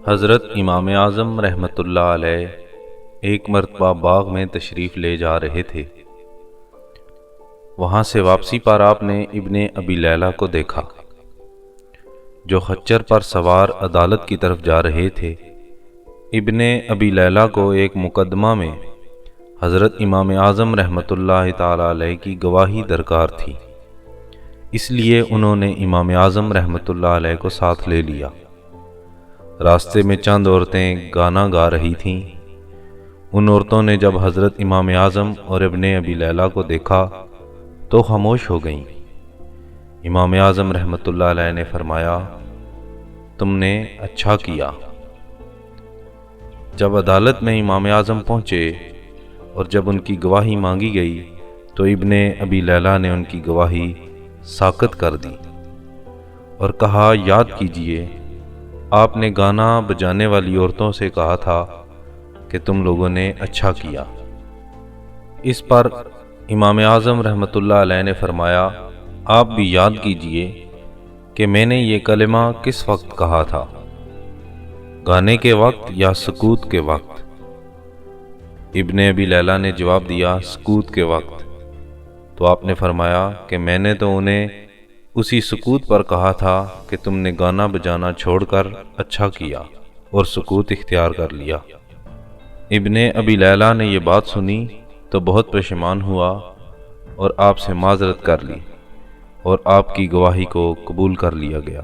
حضرت امام اعظم رحمۃ اللہ علیہ ایک مرتبہ باغ میں تشریف لے جا رہے تھے۔ وہاں سے واپسی پر آپ نے ابن ابی لیلہ کو دیکھا جو خچر پر سوار عدالت کی طرف جا رہے تھے۔ ابن ابی لیلہ کو ایک مقدمہ میں حضرت امام اعظم رحمۃ اللہ تعالی علیہ کی گواہی درکار تھی، اس لیے انہوں نے امام اعظم رحمۃ اللہ علیہ کو ساتھ لے لیا۔ راستے میں چند عورتیں گانا گا رہی تھیں۔ ان عورتوں نے جب حضرت امام اعظم اور ابن ابی لیلہ کو دیکھا تو خاموش ہو گئیں۔ امام اعظم رحمۃ اللہ علیہ نے فرمایا، تم نے اچھا کیا۔ جب عدالت میں امام اعظم پہنچے اور جب ان کی گواہی مانگی گئی تو ابن ابی لیلہ نے ان کی گواہی ساقط کر دی اور کہا، یاد کیجئے آپ نے گانا بجانے والی عورتوں سے کہا تھا کہ تم لوگوں نے اچھا کیا۔ اس پر امام اعظم رحمۃ اللہ علیہ نے فرمایا، آپ بھی یاد کیجئے کہ میں نے یہ کلمہ کس وقت کہا تھا، گانے کے وقت یا سکوت کے وقت؟ ابن ابی لیلہ نے جواب دیا، سکوت کے وقت۔ تو آپ نے فرمایا کہ میں نے تو انہیں اسی سکوت پر کہا تھا کہ تم نے گانا بجانا چھوڑ کر اچھا کیا اور سکوت اختیار کر لیا۔ ابن ابی لیلہ نے یہ بات سنی تو بہت پشیمان ہوا اور آپ سے معذرت کر لی اور آپ کی گواہی کو قبول کر لیا گیا۔